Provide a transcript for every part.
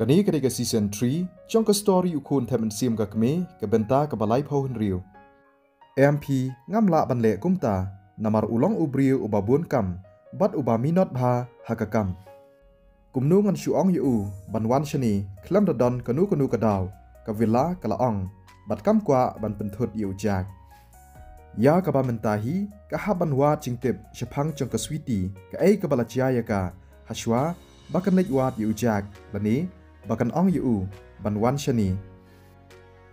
Kani ketika season 3, jangka story ukun temen sim ka keme ke benta ke balai pohon riu. MP ngamla banle kumta namar ulong ubriu ubabun kam bat uba minot bha hakakam. Kumnu ngan syuong yu banwan shani klam dadon kanu kadaw ka villa kalaong bat kam kwa ban penthut yu jak. Ya ka ba mentahi ka haban wat jingtip syapang jangka switi ka ai ka balajaya ka haswa bakan lej wat yu jak bani bakan ong yu banwan shani.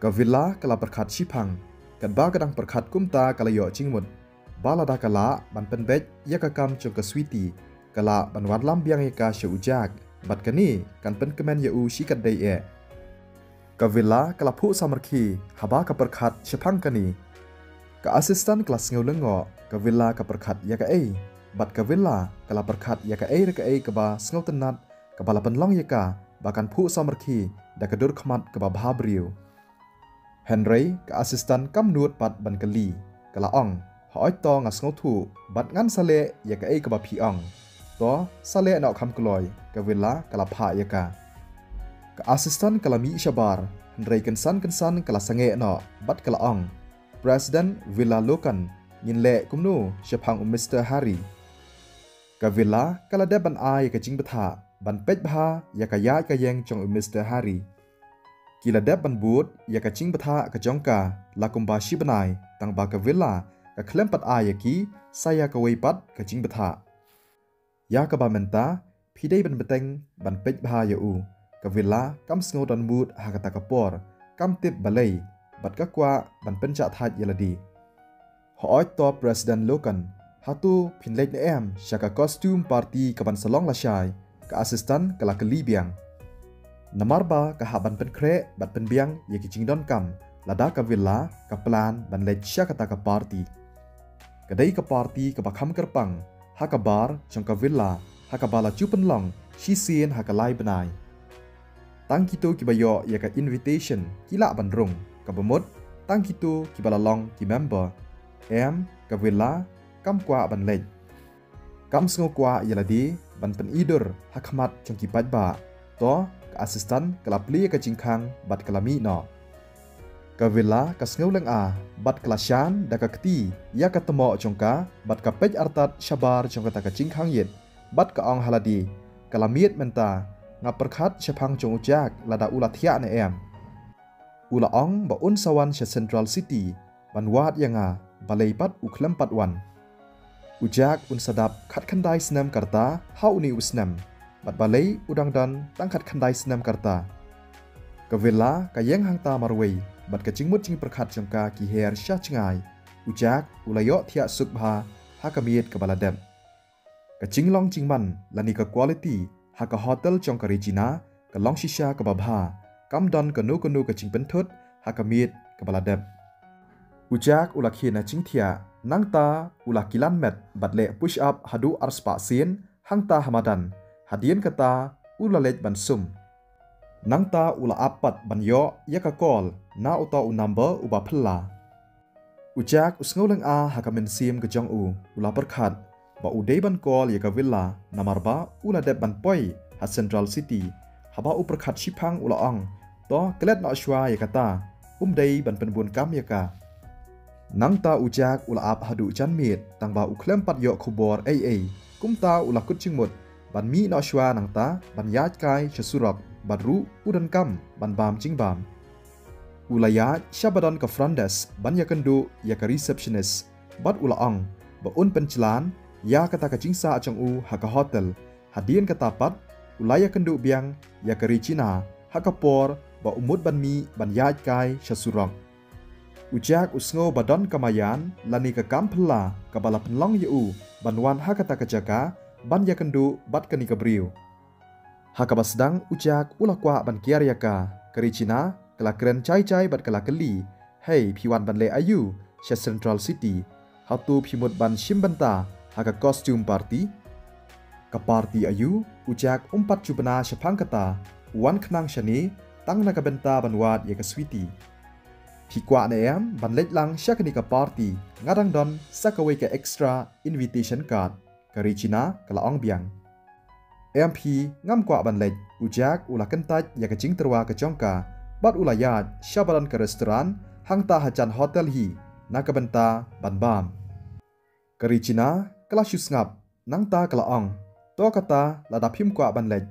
Ka villa kala perkhat syipang kan ba kadang perkhat kumta kala yo jingmut balada kala ban penbej ya ka kam jangka switi kala banwan lambiang ka syujak bat kani kan pen kemen yu shikat dai e. Ka villa kala phu samarki haba ka perkhat syapang kani. Ka asisten kelas ngeulengo ka villa ka perkhat ya ka ai bat ka villa kala perkhat ya ka ai ka ba sngo tenat ka balapan long ya ka bakan phu samarki da ka dur khmat ka ba bhabriu. Henry ka asisten kam nuot pat ban kali kala ong hoi to nga sngo thu bat ngan sale ya ka ai ka ba phi ong to sale na kham kloi ka villa kala pha ya ka. Ka asisten kala mi shabar Henry kensan kala sange no bat kala ong President Villa Lokan nyinle kumnu syapang Mr. Hari. Ka villa kala de ban ai ka jing betha ban pej bha ya ka ya ka yeng chong Mr. Hari. Kila de ban but ya ka jing betha ka jongka lakum ba shi banai tang ba ka villa ka klempat ai ki saya ka weipat ka jing betha. Ya ka ba menta phidei ban beteng ban pej bha ya u ka villa kam sngo dan mut ha ka ta ka por kam tip balai bat ka kwa ban penca that yaladi. Hoi to President Lokan hatu phinlek ne em syaka costume party ka ban salong la syai ka asisten kala kalibiang. Namar ba ka haban pen kre bat pen biang ye ki jingdon kam lada ka villa ka plan ban lek syaka ta ka party. Kadai ka party ka bakham kerpang ha ka bar chong ka villa ha ka bala chupen long shi sien ha ka lai banai. Tang kito ki bayo ye ka invitation kila ban rung kabamut tang kitu ki balalong ki member em ka villa kam kwa ban lej kam sngo kwa yaladi ban pen idur hakmat chong ki ba to ka asisten kala pli ka jingkhang bat kalami no ka villa ka sngo leng a bat kala shan da ka kti ya ka temo chongka bat ka pej artat shabar chong ka jingkhang yet bat ka ong haladi kalamiet menta nga perkhat syapang chong ujak lada ula thia ne em. Ula ong ba un sawan sya Central City ban wat yanga balai pat ukhlam pat wan. Ujak un sadap khat khandai snam karta hau ni usnam bat balai udang dan tang khat khandai snam karta. Ka villa ka yeng hang ta marwei bat ka jingmut jing perkhat jangka ki her sya chngai. Ujak ulayo thia sukbha ha ka miet ka baladem. Ka jinglong jingman lani ka quality ha ka hotel jong ka Regina ka long shisha ka babha kam don kanu ka jing penthut ha ka miet ka baladem. Ujak ula khina jingthia nangta ula kilan met batle push up hadu arspa sin hangta hamadan hadien kata ula lej ban sum. Nangta ula apat ban yo ya ka call na uta u number uba phla. Ujak usngoleng a ha ka mensim ka jong u ula perkhat ba udei ban call ya ka villa namarba ula deb ban poi ha Central City haba u perkhat syipang ula ong to kelet na shwa ya kata dei ban penbun kam ya ka. Nangta ujak ula ap hadu jan mit tang ba uklem pat yo khubor ai kumta ula kut chingmut ban mi na shwa nangta ban yat kai chasurok badru udan kam ban bam jingbam. Ula ya syabadan ka front desk ban ya kendu ya ka receptionist bat ula ong ba un pencelan ya kata ka jingsa achong u ha ka hotel hadien kata pat ula ya kendu biang ya ka Regina ha ka por ba umut ban mi ban yat kai chasurok. Ujak usngo badon kamayan lani ka kampla ka bala penlong yu ban wan ha kata ka jaka ban ya kendu bat kani ka briu. Ha ka basdang ujak ula kwa ban kiar ya ka Regina kala keren chai bat kala keli hey piwan ban le ayu sya Central City hatu phimut ban shimbanta ha ka costume party ka party ayu ujak umpat jubna syapang kata wan khnang shani tang na ka benta ban wat ya ka sweetie. Hikwa na em ban lej lang sya kani ka party ngadang don sakaway ka extra invitation card ka Regina kala ong biang. MP ngam kwa ban lej ujak ula kentaj ya kecing terwa ke jongka bat ulayat syabaran ke restoran hangta hajan hotel hi na kebenta ban bam keri Cina kelas ngap nangta kelaong to kata lada phim kwa ban lej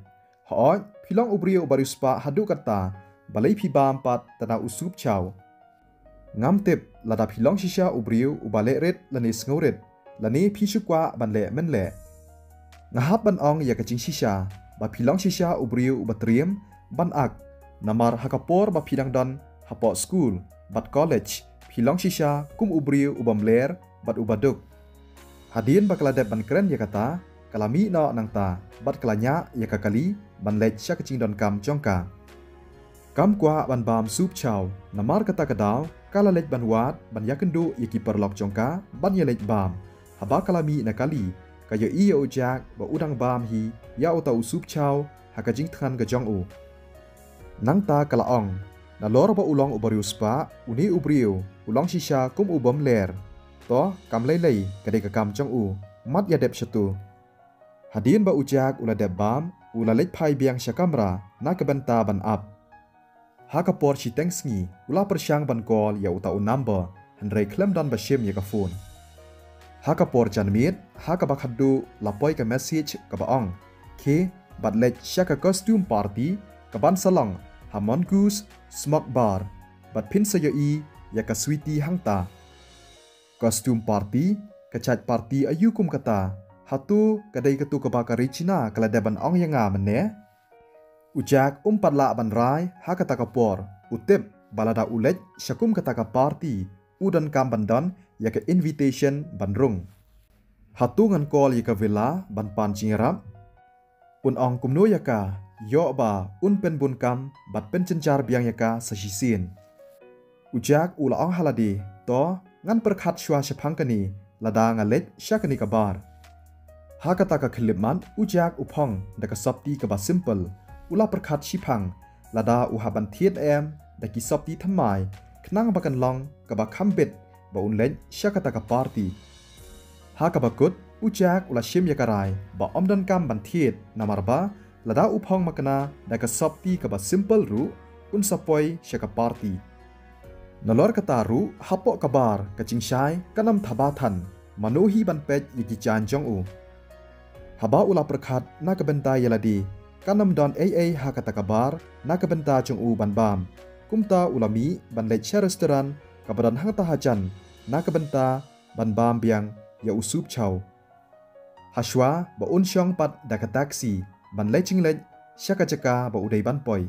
hoi philong ubrio baruspa hadu kata balai phi bam pat tana usup chau ngam tip lada philong shisha ubrio ubale ret lani sngoret lani phi shukwa ban le men le ngahap ban ong ya kecing shisha ba philong shisha ubrio ubatriam ban ak namar hakapor ba phidang don hapo school bat college philong shisha kum ubrio ubamler bat ubaduk hadin bakladep ban keren ya kata kalami no nangta bat kalanya ya kakali ban lej sya kecing don kam jongka kam kwa ban bam sup chau namar kata kadal kala lej ban wat ban yakendu ya kiper lok jongka ban ya lej bam haba kalami nakali kaya iya ujak ba udang bam hi ya uta usup chau hakajing than ga jong u nangta kalaong na lor ba ulong ubarius pa uni ubrio ulong shisha kum ubam ler to kam lei kadai ka kam jong u mat ya dep shatu hadin ba ujak ula dep bam ula lej phai biang syakamra na kebenta ban up hakapor shi tengsngi ula persyang ban call ya uta u number handrai klem dan basyem ya ka phone hakapor janmit hakabak haddu lapoi ka message ka baong ke bat lej syaka costume party ka ban salong hamon goose smoke bar bat pin sayoi ya ka sweetie hangta costume party kachat party ayukum kata hatu kadai ketu ka bakari Cina kala deban ong yanga mene ujak patla ban rai hakata kapor utip balada ulej syakum kata ka party udan kam bandan ya ka invitation bandrung hatu ngan call ya ka villa ban pan cingrap un ong kumno ya ka yo ba un pen bun kam bat pen cencar biang ya ka sasisin ujak ula ong haladi to ngan perkhat shwa syapangkani lada ngalet syakani kabar hakata ka khilipman ujak uphong da ka sapti ka ba simple ula perkhat shipang lada uhaban thiet em da ki sapti thamai knang bakan long ka ba khambet ba unlen syakata ka party hakabakut ujak ula shim yakarai ba omdan kam ban thiet namarba lada uphong makna da ka sapti ka ba simple ru un sapoi syaka party nalor kata ru hapo kabar kacing syai kanam thabatan manuhi ban pej yiki chan jong u haba ula perkhat na kabenta yaladi kanam don AA hakata kabar na kabenta jong u ban bam kumta ulami ban lej restoran kabadan hangta hajan na kabenta ban bam biang ya usup chau hashwa ba un syong pat da ka taxi ban lejing lej syaka jaka ba udai ban poi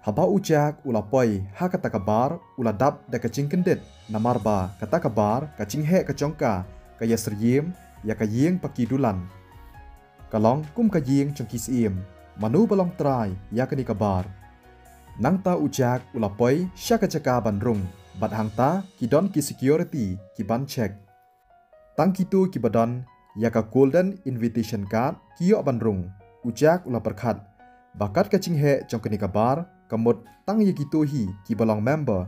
haba ujak ula poi hakata kabar ula dap da kacing kendet namarba kata kabar kacing he kacongka kaya seryim ya kaying pakidulan kalong kum kaying congki sim manu balong trai ya kani kabar nangta ujak ula poi syaka jaka bandrung bat hangta kidon ki security ki ban check tang kitu ki badan ya ka golden invitation card kiyo bandrung ujak ula perkhat bakat kacing he congkani kabar kamut tang ye gitu hi ki balong member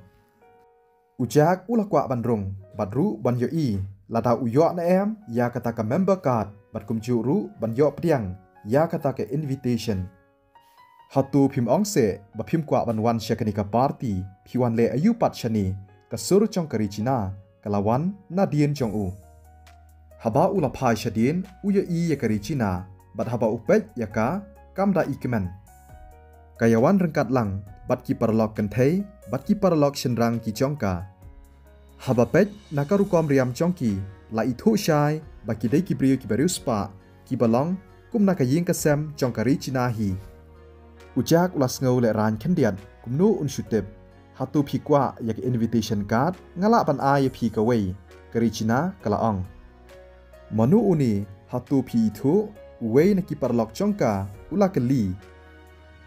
ujak ula kwa bandrung badru ban yo i lada uyo na em ya kata ka member card bat kumju ru ban yo priang ya kata ka invitation hatu phim ong se ba phim kwa ban wan syakani ka party phiwan le ayu pat shani ka sur chong kari Cina kalawan na dien chong u haba ula phai shadin uyo i ya kari Cina bat haba upet ya ka kamda ikmen kayawan rengkat lang bat ki parlok kenthei bat ki parlok shenrang ki jongka haba pej nakaru kom riam jongki la ithu shai ba ki dei ki brio ki barius pa ki balong kum nakaying kasem jongkari Cina hi ujak ulas ngau le ran khendiat kumnu un shutep hatu phi kwa yak invitation card ngala ban a ye phi ka wei kari Cina kalaong manu uni hatu phi thu wei na ki parlok jongka ula keli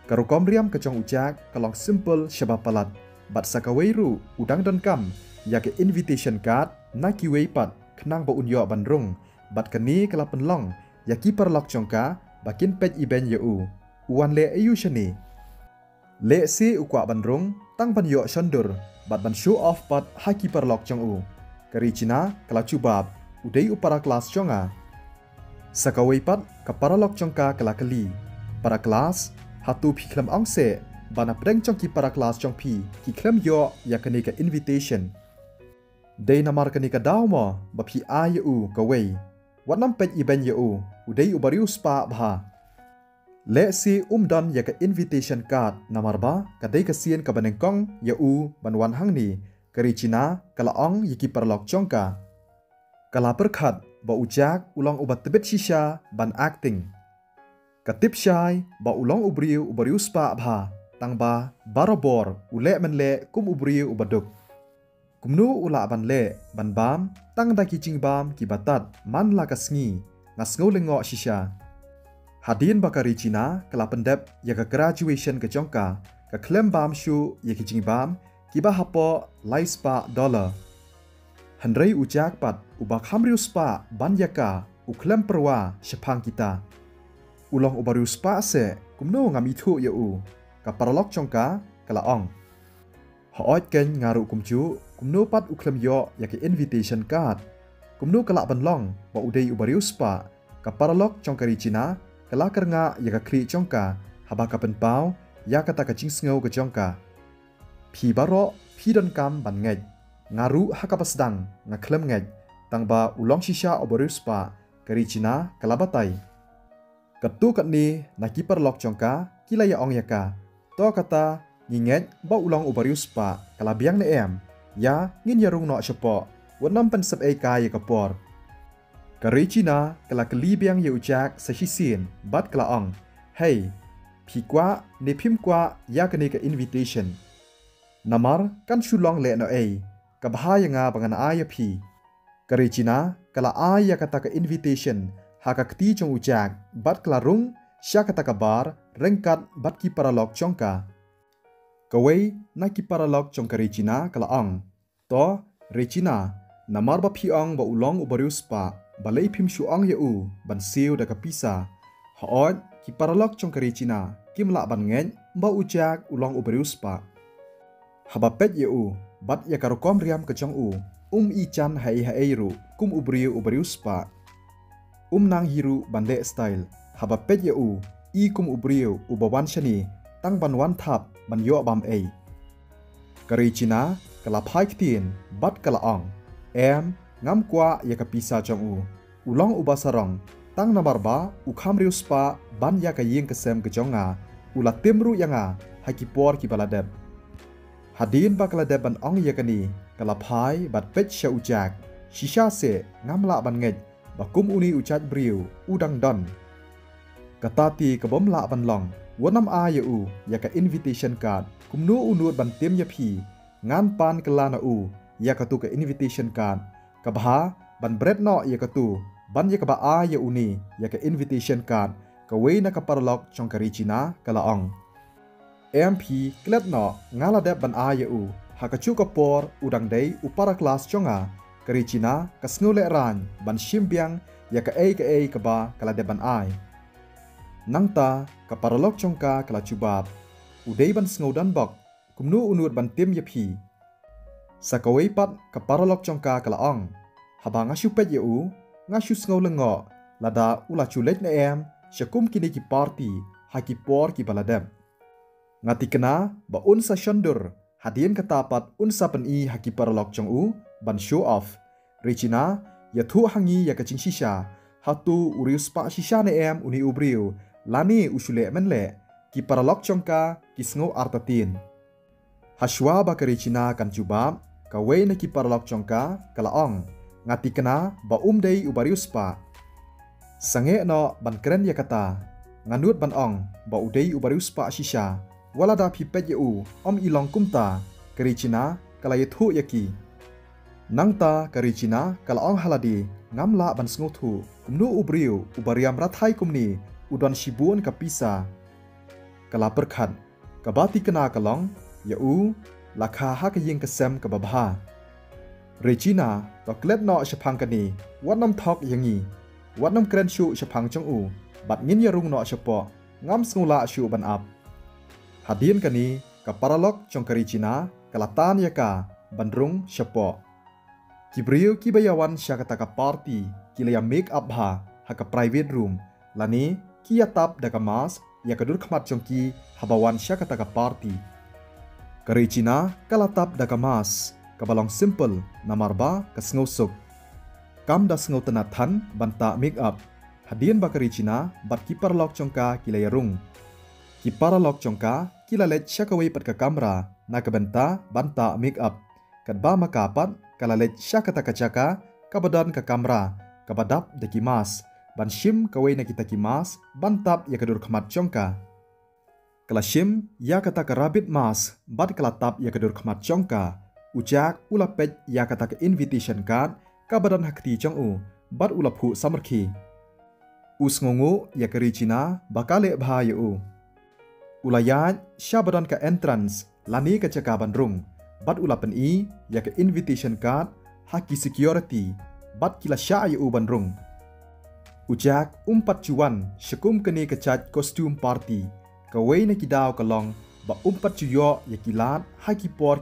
karukom riam kacong ujak kalong simple syabab palat bat sakaweiru udang dan kam ya ke invitation card na kiwei pat kenang ba unyo bandrung bat kani kala penlong ya ki parlok jongka bakin pej iben u uan le ayu shani le si ukwa bandrung tang ban yo shandur bat ban show off pat haki parlok jong u kari Cina kala cubab udai upara kelas jonga Sakawaipat ka paralog jongka kelakali. Para kelas, hatu pi klem angse, bana pedeng jongki para kelas jong pi, ki klem yo ya kene ka invitation. Day namar kene ka dauma, ba pi a u kawai. Watnam pej iben u, udai ubariu spa bha. Le si dan ya ka invitation card namar ba, kadai ka sien ka banengkong u banwan hang ni, kari Cina kala ong yiki paralog jongka. Kala perkhat ba ujak ulang ubat tebet shisha ban acting. Katip syai ba ulang ubariu spa bha, tang ba barobor ule menle kum ubariu ubaduk. Kumnu ula ban le ban bam tang da ki bam ki batat man la kasngi ngasngo lengo shisha. Hadin bakari Cina kala pendep ya ka graduation ke jongka ka klem bam shu ya ki bam ki ba hapo lai spa dollar. Handrai ujak pat ubak hamriu spa ban yaka uklem perwa sepang kita. Ulang ubariu spa se kumno ngami thu ya ka paralog jongka kala ong. Haot ken ngaru kumju kumno pat uklem yo ya ki invitation card. Kumno kala banlong ba udai ubariu spa ka paralog jongkari Cina kala kernga ya ka kri jongka haba ka penpau ya kata ka cingsngau ke jongka. Pi baro pi don kam ban ngej. Ngaru hakapasdang ngaklem ngej tangba ulang shisha ubariu spa kari Cina kala batai. Ketu kat ni naki paralog jongka kila ya ong yaka. To kata ngingej ba ulang ubariu spa kala biang ne em. Ya ngin yarung no sepo wanam pensep ka ya kapor. Kari Cina kala keli biang ya ujak sa hisin bat kala ong. Hey, pi kwa ne pim kwa ya kene ka invitation. Namar kan shulong le no kabahaya nga bangan aya pi. Kari Cina kala aya kata ka invitation haka kti jong ujak bat kala rung sya kata kabar rengkat bat ki paralog jongka. Kawai na ki paralog jong kari Cina kala ong. To Regina namar ba pi ong ba ulong ubariu spa balai pim shu ong ya ban siu da kapisa. Haot ki paralog jong kari Cina kim la ban ngej ba ujak ulong ubariu spa. Habapet ya bat ya karokom riam ke jong i chan hai ru kum ubariu spa. Nang hiru bande style habapet ya i kum ubariu ubawan shani tang ban wan thap ban yo bam Kari Cina kala phai ktin bat kala ong. Em ngam kwa ya kapisa jong ulang ubasarong tang namar ba ukham riu spa ban ya ka yeng kesem ke jonga ula timru yanga hakipor ki baladep. Hadin ba kala deban ong ya kani kala phai bat pet sha ujak shisha se ngamla ban ngej bakum uni ujat briu udang don. Katati kabom la ban long wanam a ya ka invitation card kumnu unut ban tim ya pi ngan pan kelana ya katu ka invitation card kabha ban bread no ya katu ban ya kaba a uni ya ka invitation card kawai na ka paralog jong kari Cina kala ong. MP klet no ngala dep ban a hakachu kapor udang day upara kelas jonga kari Cina kasngule ran ban shimbiang ya ka kaba kala dep ban ai. Nangta ka paralog jongka kala chubab udai ban sngodan bok kumnu unut ban tim ya pi. Sakawai pat ka paralog jongka kala ong. Haba ngashu pet ya ngashu sngo lengo lada ula chulet na em syakum kini ki party haki por ki baladem. Ngati kena ba unsa shandur hadien katapat unsa pen haki paralog jong ban show off. Regina ya thu hangi ya kacing shisha hatu uriu spa shisha na em uni ubriu lani usule menle ki paralog jongka ki sngo artatin. Hashwa ba kari Cina kan jubab kawai na ki paralog jongka kala ong. Ngati kena ba day ubariu spa. Sange no ban keren ya kata nganut ban ong ba udai ubariu spa shisha wala da pipet ya ilong kumta kari Cina kala yethu yaki. Nangta kari Cina kala ong haladi ngamla ban sngotu kumnu ubriu ubariam rathai kumni udon shibun kapisa. Kala perkhat kabati kena kalong ya lakha ha ka yeng kesem kababha. Regina to klet no sepang kani watnam thok yangi watnam kren shu sepang jong bat ngin yarung no sepo ngam snula shu ban ap. Hadin kani ka paralog jong kari Cina kalatan yaka bandrung sepo. Kibriu kibayawan syakata ka party kilaya make up ha hak private room lani kia tap daga mas ya kadur khmat chongki habawan syakata ka party kari Cina kala tap daga mas kabalong simple namarba ka sngousuk kam da sngo tanathan banta make up hadian bakari Cina bat kipar lok chongka kilayarung kipara lok chongka kilalet syakawai pat ka kamera na kabenta banta make up kadba makapat kalalet syakata kacaka kabadan ka kamera kabadap de kimas ban shim kawai na kita kimas bantap ya kadur khmat chongka kala shim ya kata ka rabbit mas bat kala tap ya kadur khmat chongka ujak ulapet ya kata ka invitation card kabadan hakti chongu bat ulaphu samarkhi usngongu ya kari Cina bakale bhayu ulayat syabadan ka entrance lani ka caka bandrung bat ulapen i ya ka invitation card haki security bat kila syayu bandrung ujak umpat cuan syakum kene kecat kostum party kawai na kidaw kalong ba umpat cuyo ya kilat haki por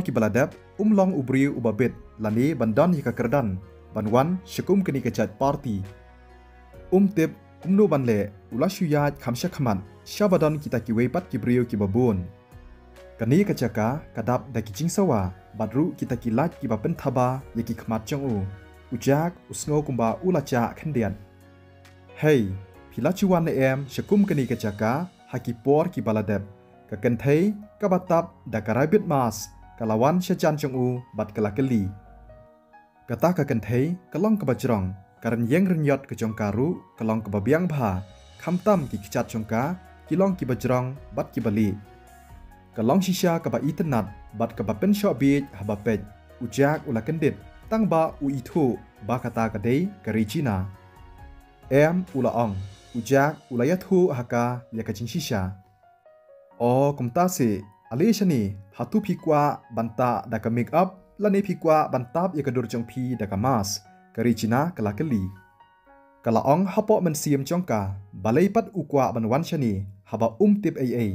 ki baladab umlong ubriu ubabit lani bandan ya kerdan banwan syakum kene kecat party tip umno banle ulashuyat khamsha khaman syabadan kita kiwei pat kibriu ki babun kani kacaka kadap da kicing sawa badru kita kilat ki bapen thaba ya ki khmat chongu ujak usngo kumba ulacha khendian hey pilachuan ne em syakum kani kacaka hakipor ki baladeb ka kenthei ka batap da karabit mas kalawan syajan chongu bat kalakeli kata ka kenthei kalong ka bajrong karan yeng renyot ke jongkaru kalong ka babiang bha khamtam ki kichat chongka kilong ki bajrong bat ki bali kalong shisha ka ba itnat bat ka bapen shobit habapet ujak ula kendit tang ba uithu ba kata kadai kari Cina em ula ong ujak ulayathu haka ya kacing shisha o kumtase alishani hatu phikwa banta da ka make up lani phikwa bantap ya kadur jongphi da ka mas kari Cina kalakeli kala ong hapo men siam chongka balai pat ukwa banwan shani haba tip aa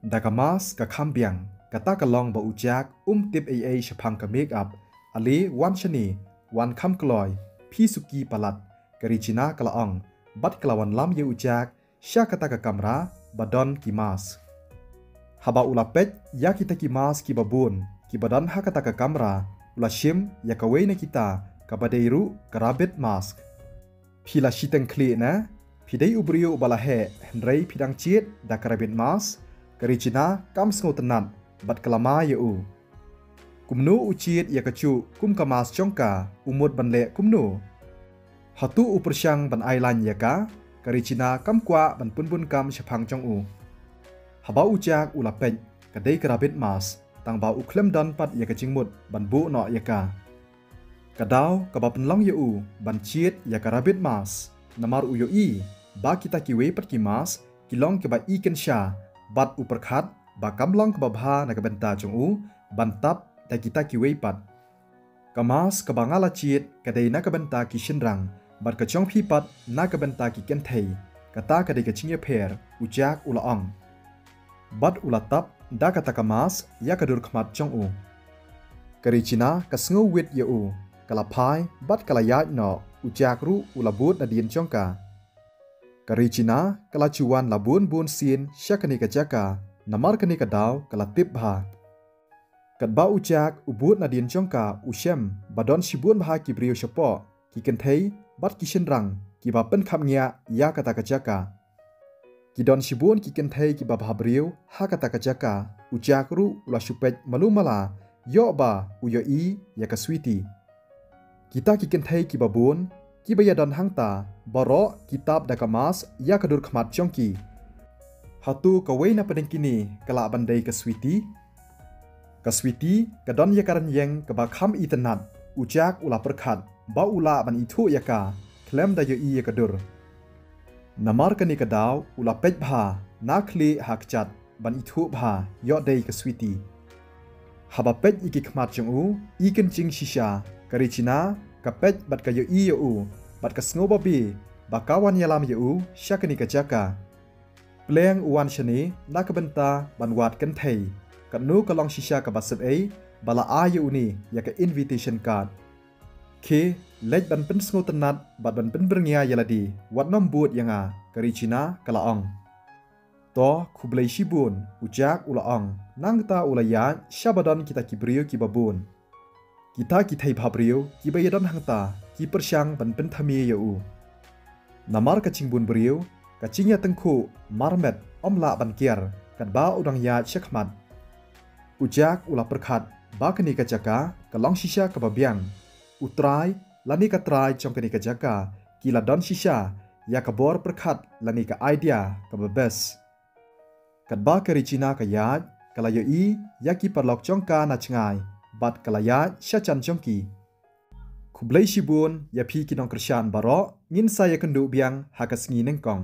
da ka mas ka khambiang kata kalong ba ujak tip aa shapang ka make up ali wan shani wan kham kloy phi suki palat kari Cina kalaong bat kelawan lam ye ujak sya kata ka kamera badon kimas haba ulapet ya kita kimas ki babun ki badan ha kata ka kamera ula shim ya kawai na kita ka badairu karabet mask phila shiteng kli na phidai ubriu balahe hendrai phidang chiet da karabet mas kari Cina kam sngo tenat bat kalama ye u kumnu uciet ya kacu kum kamas chongka umut banle kumnu hatu upersyang ban ailan ya ka kari Cina kam kwa ban punbun kam syapang chong u haba ujak ulapet kadai karabet mas tang ba uklem dan pat ya kacingmut ban bu no ya ka kadaw kabapen long ya u ban chiet ya karabet mas namar uyo i ba kita kiwe pat kimas kilong ke ba iken sha bat uperkhat ba kamlong ke babha na kabenta chong u bantap da kita kiwei pat kamas kabangala chiet kadai na kabenta ki shinrang bat ka chong phi pat na kabenta ki kenthei kata kadai ka chingye pher ujak ulaong bat ulatap da kata kamas ya kadur khmat chong u kari Cina kasngo wit ya u kalapai bat kalayat no ujak ru ulabut na dien chongka kari Cina kalachuan labun bun sin syakani ka jaka namar kani kadaw kalatip bha kadba ujak ubut na dien chongka ushem badon shibun bha ki brio shapo ki kenthei bat ki shinrang ki ba pen khamnya ya kata kajaka ki don shibun ki kenthei ki ba bha brio ha kata kajaka ujak ru ula shupet malumala yo ba uyo i ya ka sweetie kita ki kenthei ki babun ki ba yadon hangta baro kitab da kamas ya kadur khmat chongki hatu kawai na padeng kini kala bandai ka sweetie kaswiti kadon ya karan yeng ke bakham itenat ujak ula perkhat ba ula ban ithu yaka klem da yo i yakadur namar kani kadaw ula pej bha nakli hakchat ban ithu bha yo dei kaswiti haba pej iki khmat chung u iken ching shisha kari Cina ka pej bat ka yo i yo u bat ka sngo babi bakawan yalam yo u syakani ka jaka pleng uwan shani nakabenta ban wat kan thei kanu kalong shisha ka basab bala ayu ni ya ka invitation card เคเล็กบันเป็นสงตันนัดบัดบันเป็นเบรงยายลดีวัดน้ำบูดยังอากริชินากะละองต่อคุบเลยชิบุนอุจักอุละองนังตาอุลายาชาบดันกิตากิบริวกิบาบุนกิตากิไทยพาบริวกิบายดันหังตากิเปอร์ชังบันเป็นทามียาอูนามารกจิงบุนบริวกจิงยาตังคูมารเมดอมละบันเกียร์กันบ้าอุดังยาเชคมัดอุจักอุลาประคัดบากนิกจักากะลองชิชากะบะเบียงอุตรายลานิกะตรายจงกนิกจักากิลาดอนชิชายากะบอร์ประคัดลานิกะไอเดียกะบะเบสกัดบ้ากะริจินากะยาดกะลายอียากิปะลอกจงกานาชงายบัดกะลายาชะจันจงกีคุบเลยชิบุนยาพีกินองกระชานบารองินไซยากันดูเบียงหากะสงีนังกอง